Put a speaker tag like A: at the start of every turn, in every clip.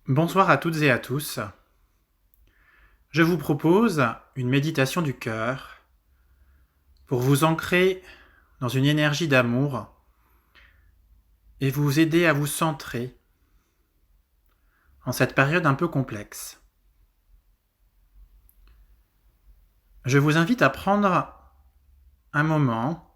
A: Bonsoir à toutes et à tous. Je vous propose une méditation du cœur pour vous ancrer dans une énergie d'amour et vous aider à vous centrer en cette période un peu complexe. Je vous invite à prendre un moment,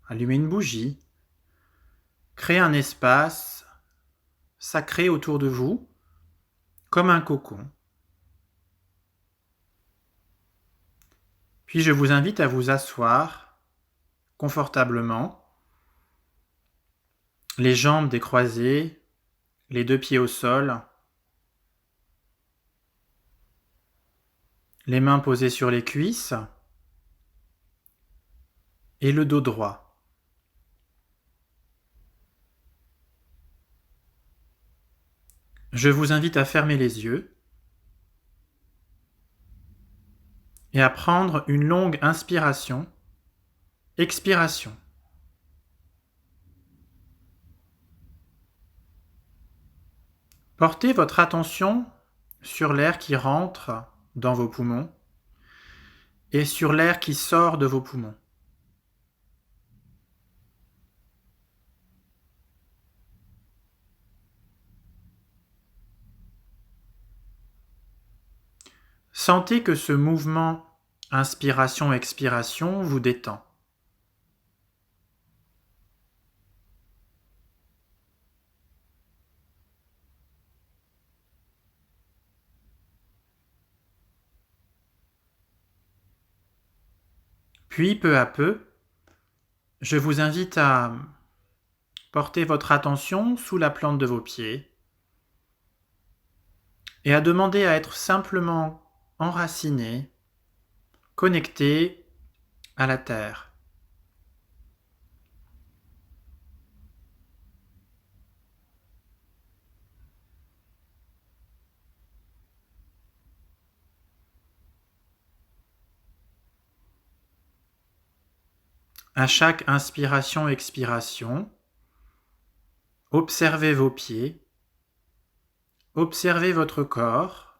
A: allumer une bougie, créer un espace sacré autour de vous, comme un cocon. Puis je vous invite à vous asseoir confortablement, les jambes décroisées, les deux pieds au sol, les mains posées sur les cuisses et le dos droit. Je vous invite à fermer les yeux et à prendre une longue inspiration, expiration. Portez votre attention sur l'air qui rentre dans vos poumons et sur l'air qui sort de vos poumons. Sentez que ce mouvement inspiration-expiration vous détend. Puis, peu à peu, je vous invite à porter votre attention sous la plante de vos pieds et à demander à être simplement enraciné, connecté à la terre. À chaque inspiration-expiration, observez vos pieds, observez votre corps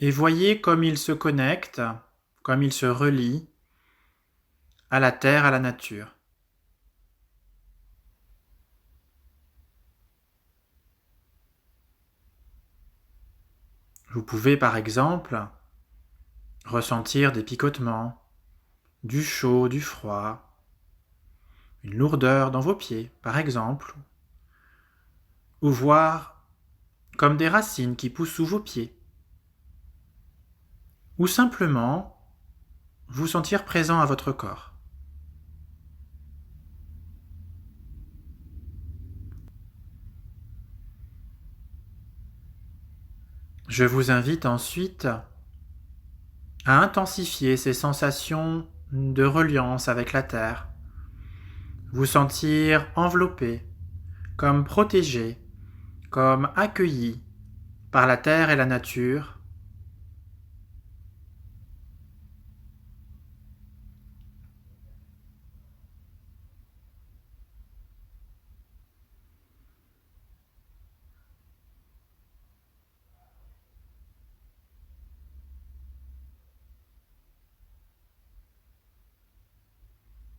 A: et voyez comme il se connecte, comme il se relie à la terre, à la nature. Vous pouvez par exemple ressentir des picotements, du chaud, du froid, une lourdeur dans vos pieds par exemple, ou voir comme des racines qui poussent sous vos pieds, ou simplement vous sentir présent à votre corps. Je vous invite ensuite à intensifier ces sensations de reliance avec la terre, vous sentir enveloppé, comme protégé, comme accueilli par la terre et la nature.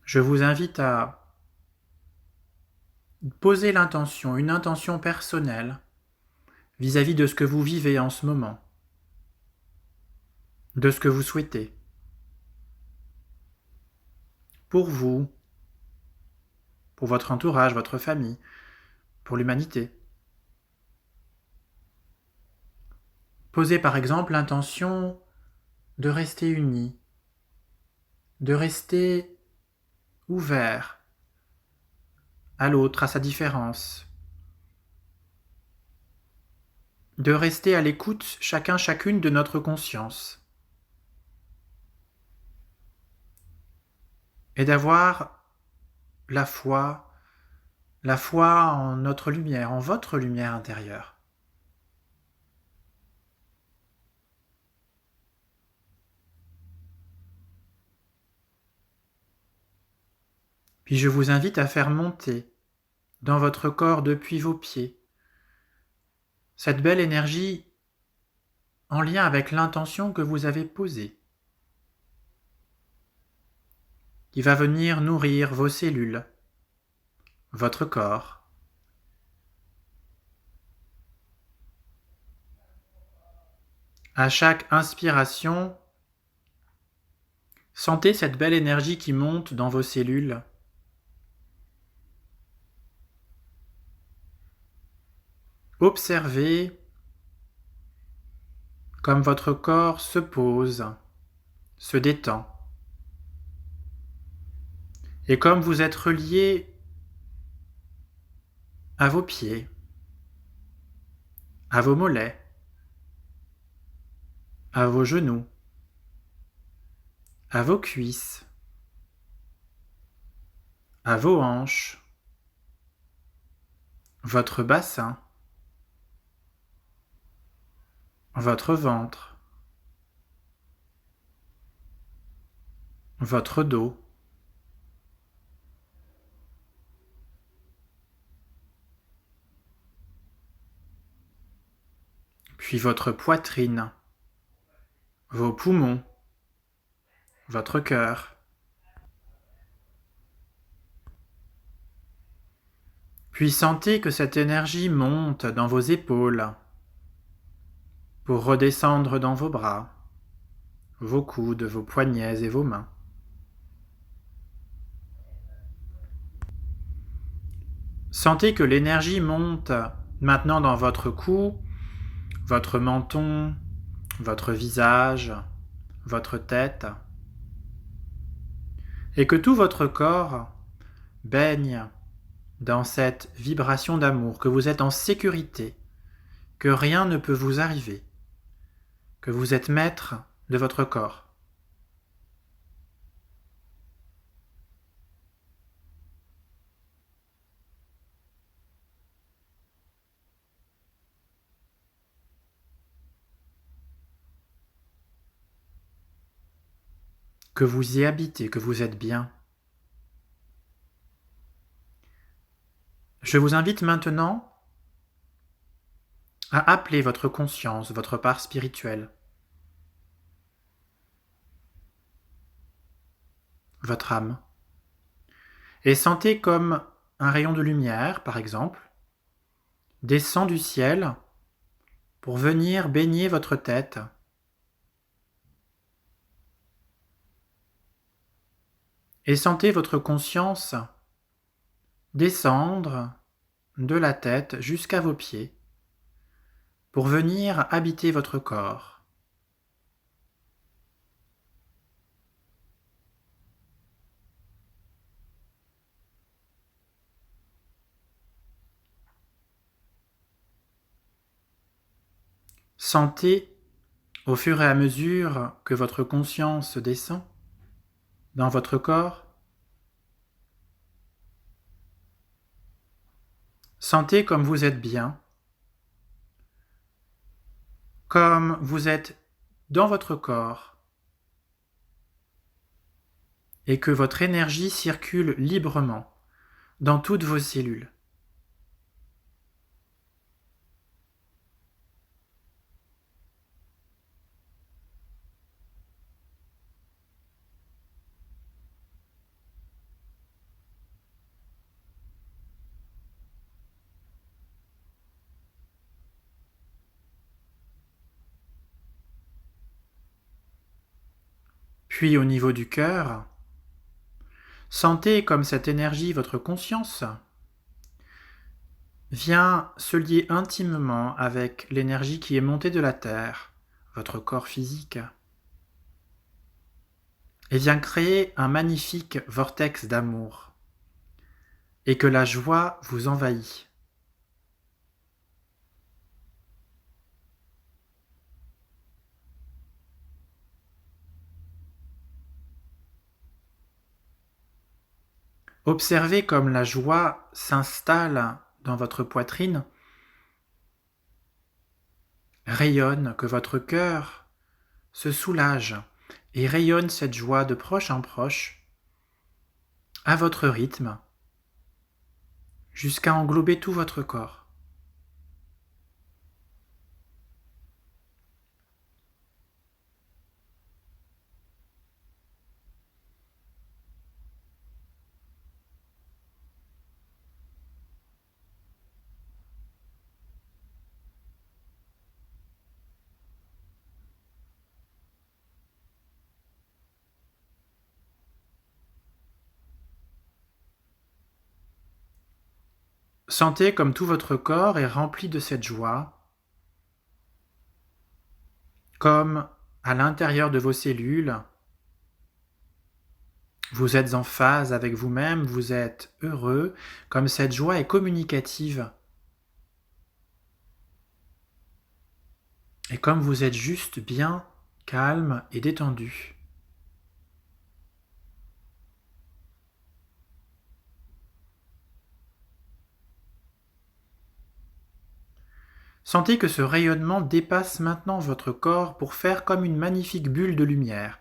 A: Je vous invite à poser l'intention, une intention personnelle vis-à-vis de ce que vous vivez en ce moment, de ce que vous souhaitez, pour vous, pour votre entourage, votre famille, pour l'humanité. Posez par exemple l'intention de rester unis, de rester ouvert à l'autre, à sa différence, de rester à l'écoute chacun chacune de notre conscience et d'avoir la foi en notre lumière, en votre lumière intérieure. Puis je vous invite à faire monter dans votre corps depuis vos pieds. Cette belle énergie en lien avec l'intention que vous avez posée, qui va venir nourrir vos cellules, votre corps. À chaque inspiration, sentez cette belle énergie qui monte dans vos cellules. Observez comme votre corps se pose, se détend. Et comme vous êtes relié à vos pieds, à vos mollets, à vos genoux, à vos cuisses, à vos hanches, votre bassin, votre ventre, votre dos, puis votre poitrine, vos poumons, votre cœur. Puis sentez que cette énergie monte dans vos épaules pour redescendre dans vos bras, vos coudes, vos poignets et vos mains. Sentez que l'énergie monte maintenant dans votre cou, votre menton, votre visage, votre tête, et que tout votre corps baigne dans cette vibration d'amour, que vous êtes en sécurité, que rien ne peut vous arriver, que vous êtes maître de votre corps. Que vous y habitez, que vous êtes bien. Je vous invite maintenant à appeler votre conscience, votre part spirituelle, votre âme, et sentez comme un rayon de lumière, par exemple, descend du ciel pour venir baigner votre tête. Et sentez votre conscience descendre de la tête jusqu'à vos pieds pour venir habiter votre corps. Sentez, au fur et à mesure que votre conscience descend dans votre corps, sentez comme vous êtes bien, comme vous êtes dans votre corps et que votre énergie circule librement dans toutes vos cellules. Puis au niveau du cœur, sentez comme cette énergie, votre conscience, vient se lier intimement avec l'énergie qui est montée de la terre, votre corps physique, et vient créer un magnifique vortex d'amour, et que la joie vous envahit. Observez comme la joie s'installe dans votre poitrine, rayonne, que votre cœur se soulage et rayonne cette joie de proche en proche, à votre rythme, jusqu'à englober tout votre corps. Sentez comme tout votre corps est rempli de cette joie, comme à l'intérieur de vos cellules, vous êtes en phase avec vous-même, vous êtes heureux, comme cette joie est communicative. Et comme vous êtes juste bien calme et détendu. Sentez que ce rayonnement dépasse maintenant votre corps pour faire comme une magnifique bulle de lumière.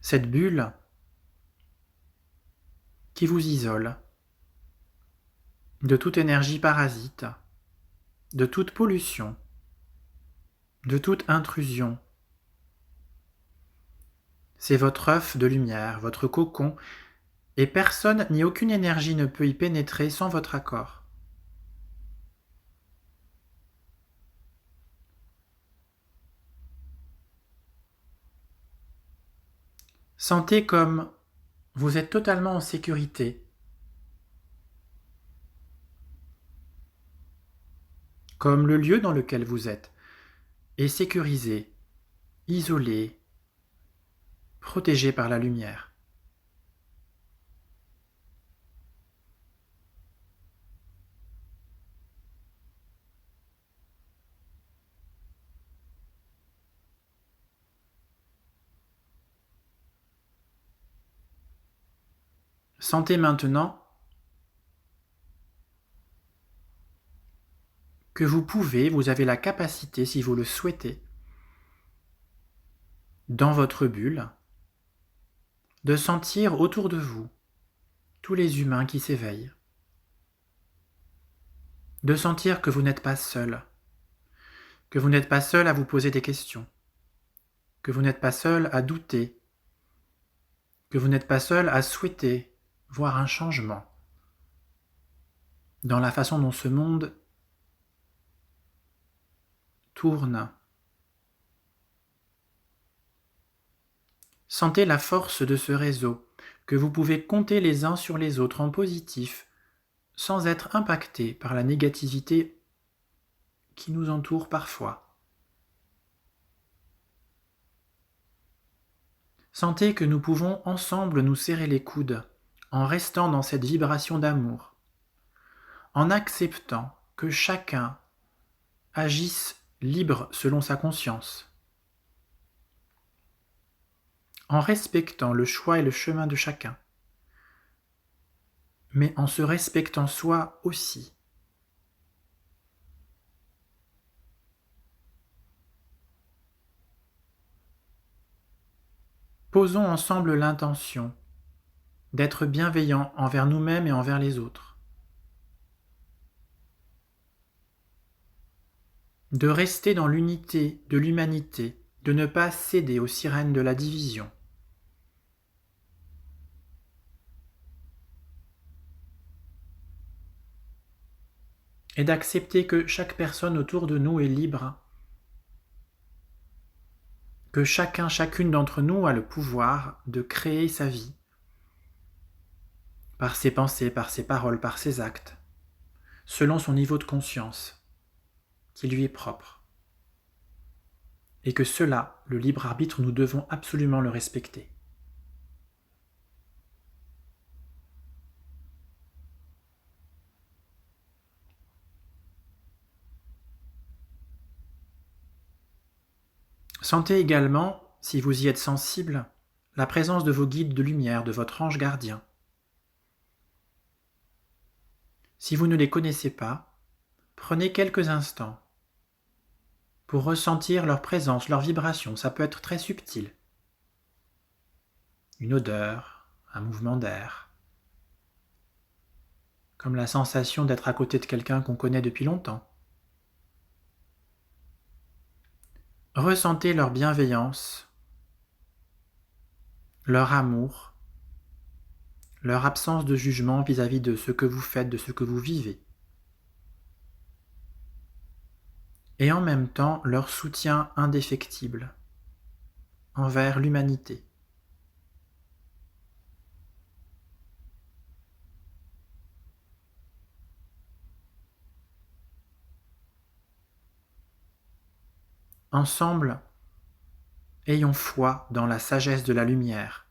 A: Cette bulle qui vous isole de toute énergie parasite, de toute pollution, de toute intrusion. C'est votre œuf de lumière, votre cocon, et personne ni aucune énergie ne peut y pénétrer sans votre accord. Sentez comme vous êtes totalement en sécurité, comme le lieu dans lequel vous êtes est sécurisé, isolé, protégé par la lumière. Sentez maintenant que vous avez la capacité, si vous le souhaitez, dans votre bulle, de sentir autour de vous tous les humains qui s'éveillent, de sentir que vous n'êtes pas seul, que vous n'êtes pas seul à vous poser des questions, que vous n'êtes pas seul à douter, que vous n'êtes pas seul à souhaiter voir un changement dans la façon dont ce monde tourne. Sentez la force de ce réseau, que vous pouvez compter les uns sur les autres en positif, sans être impacté par la négativité qui nous entoure parfois. Sentez que nous pouvons ensemble nous serrer les coudes, en restant dans cette vibration d'amour, en acceptant que chacun agisse libre selon sa conscience, en respectant le choix et le chemin de chacun, mais en se respectant soi aussi. Posons ensemble l'intention d'être bienveillants envers nous-mêmes et envers les autres, de rester dans l'unité de l'humanité, de ne pas céder aux sirènes de la division. Et d'accepter que chaque personne autour de nous est libre, que chacune d'entre nous a le pouvoir de créer sa vie, par ses pensées, par ses paroles, par ses actes, selon son niveau de conscience, qui lui est propre. Et que cela, le libre arbitre, nous devons absolument le respecter. Sentez également, si vous y êtes sensible, la présence de vos guides de lumière, de votre ange gardien. Si vous ne les connaissez pas, prenez quelques instants pour ressentir leur présence, leur vibration. Ça peut être très subtil. Une odeur, un mouvement d'air. comme la sensation d'être à côté de quelqu'un qu'on connaît depuis longtemps. Ressentez leur bienveillance, leur amour, leur absence de jugement vis-à-vis de ce que vous faites, de ce que vous vivez. Et en même temps, leur soutien indéfectible envers l'humanité. Ensemble, ayons foi dans la sagesse de la lumière,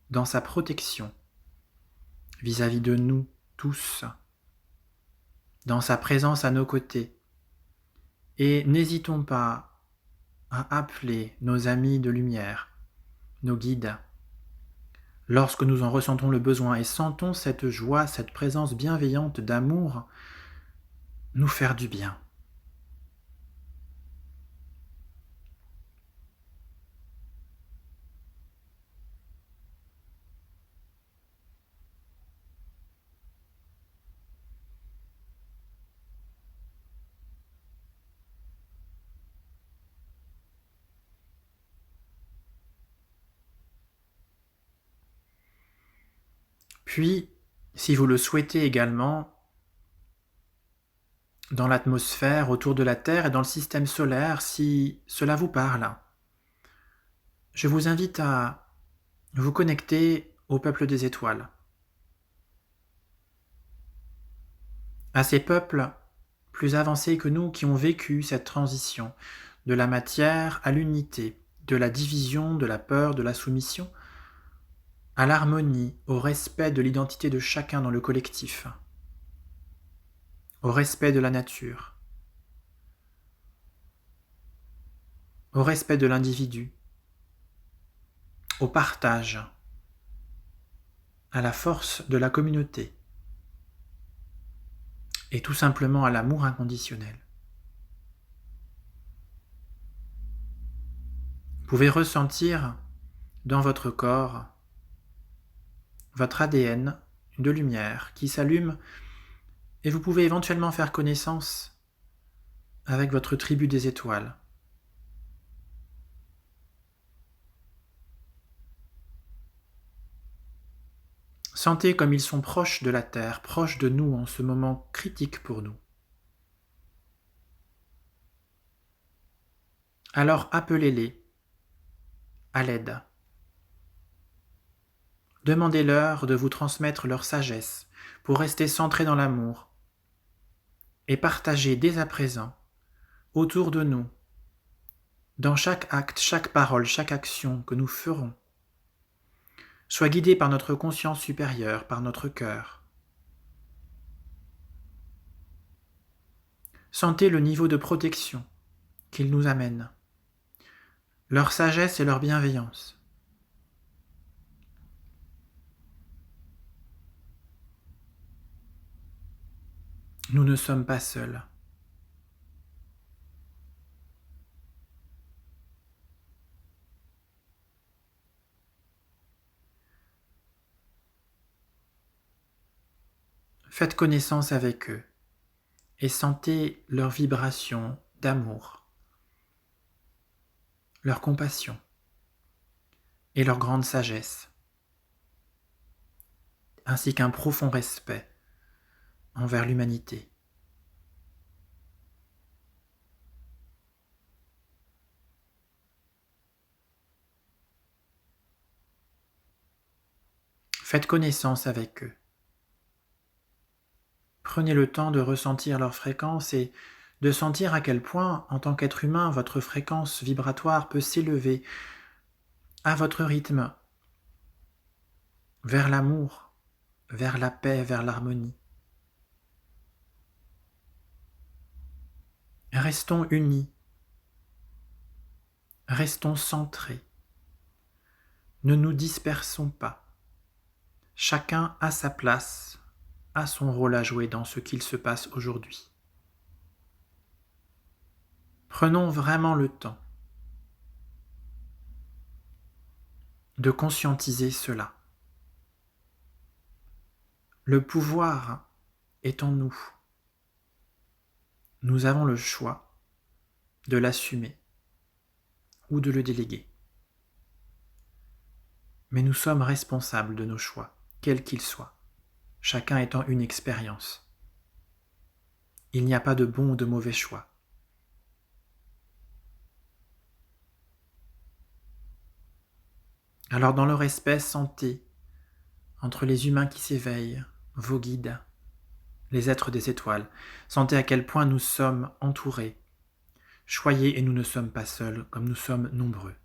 A: dans sa protection vis-à-vis de nous tous, dans sa présence à nos côtés. Et n'hésitons pas à appeler nos amis de lumière, nos guides, lorsque nous en ressentons le besoin et sentons cette joie, cette présence bienveillante d'amour nous faire du bien. Puis, si vous le souhaitez également, dans l'atmosphère, autour de la Terre et dans le système solaire, si cela vous parle, je vous invite à vous connecter au peuple des étoiles. À ces peuples plus avancés que nous qui ont vécu cette transition de la matière à l'unité, de la division, de la peur, de la soumission, à l'harmonie, au respect de l'identité de chacun dans le collectif, au respect de la nature, au respect de l'individu, au partage, à la force de la communauté et tout simplement à l'amour inconditionnel. Vous pouvez ressentir dans votre corps votre ADN de lumière qui s'allume et vous pouvez éventuellement faire connaissance avec votre tribu des étoiles. Sentez comme ils sont proches de la Terre, proches de nous en ce moment critique pour nous. Alors appelez-les à l'aide. Demandez-leur de vous transmettre leur sagesse pour rester centrés dans l'amour et partager dès à présent, autour de nous, dans chaque acte, chaque parole, chaque action que nous ferons, soit guidé par notre conscience supérieure, par notre cœur. Sentez le niveau de protection qu'ils nous amènent, leur sagesse et leur bienveillance. Nous ne sommes pas seuls. Faites connaissance avec eux et sentez leur vibration d'amour, leur compassion et leur grande sagesse, ainsi qu'un profond respect envers l'humanité. Faites connaissance avec eux. Prenez le temps de ressentir leur fréquence et de sentir à quel point, en tant qu'être humain, votre fréquence vibratoire peut s'élever à votre rythme vers l'amour, vers la paix, vers l'harmonie. Restons unis, restons centrés, ne nous dispersons pas. Chacun a sa place, a son rôle à jouer dans ce qu'il se passe aujourd'hui. Prenons vraiment le temps de conscientiser cela. Le pouvoir est en nous. Nous avons le choix de l'assumer ou de le déléguer. Mais nous sommes responsables de nos choix, quels qu'ils soient, chacun étant une expérience. Il n'y a pas de bon ou de mauvais choix. Alors dans leur espèce, sentez, entre les humains qui s'éveillent, vos guides, les êtres des étoiles, sentez à quel point nous sommes entourés, choyés et nous ne sommes pas seuls, comme nous sommes nombreux.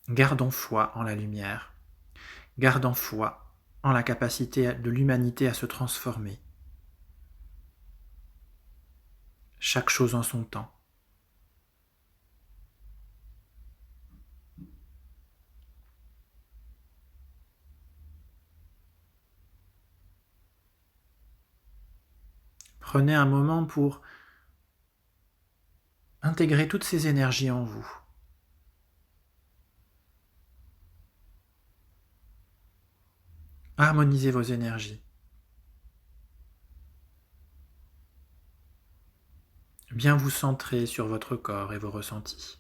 A: Gardons foi en la lumière, gardons foi en la capacité de l'humanité à se transformer. Chaque chose en son temps. Prenez un moment pour intégrer toutes ces énergies en vous. Harmonisez vos énergies. Bien vous centrer sur votre corps et vos ressentis.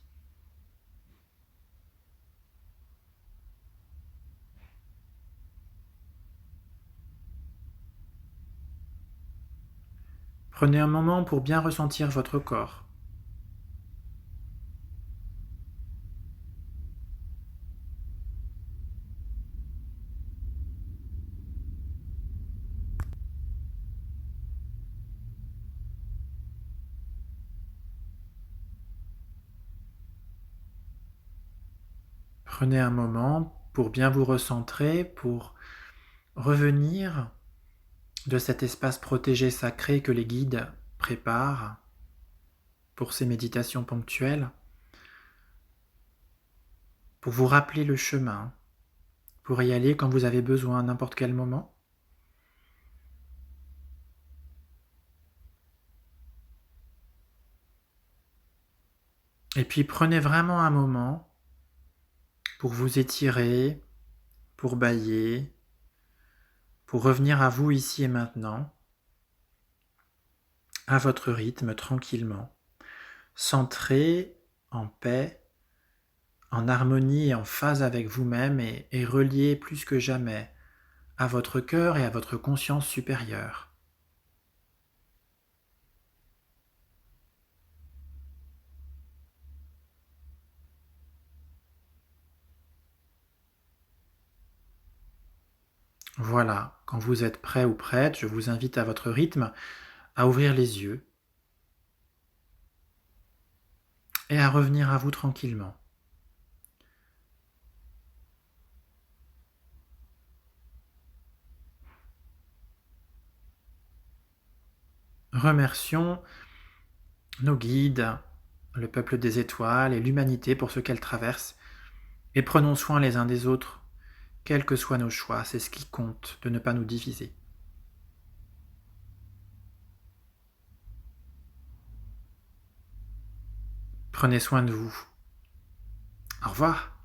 A: Prenez un moment pour bien ressentir votre corps. Prenez un moment pour bien vous recentrer, pour revenir de cet espace protégé sacré que les guides préparent pour ces méditations ponctuelles, pour vous rappeler le chemin, pour y aller quand vous avez besoin à n'importe quel moment. Et puis prenez vraiment un moment pour vous étirer, pour bâiller, pour revenir à vous ici et maintenant, à votre rythme, tranquillement, centré, en paix, en harmonie et en phase avec vous-même et relié plus que jamais à votre cœur et à votre conscience supérieure. Voilà, quand vous êtes prêt ou prête, je vous invite à votre rythme à ouvrir les yeux et à revenir à vous tranquillement. Remercions nos guides, le peuple des étoiles et l'humanité pour ce qu'elle traverse, et prenons soin les uns des autres, quels que soient nos choix, c'est ce qui compte, de ne pas nous diviser. Prenez soin de vous. Au revoir.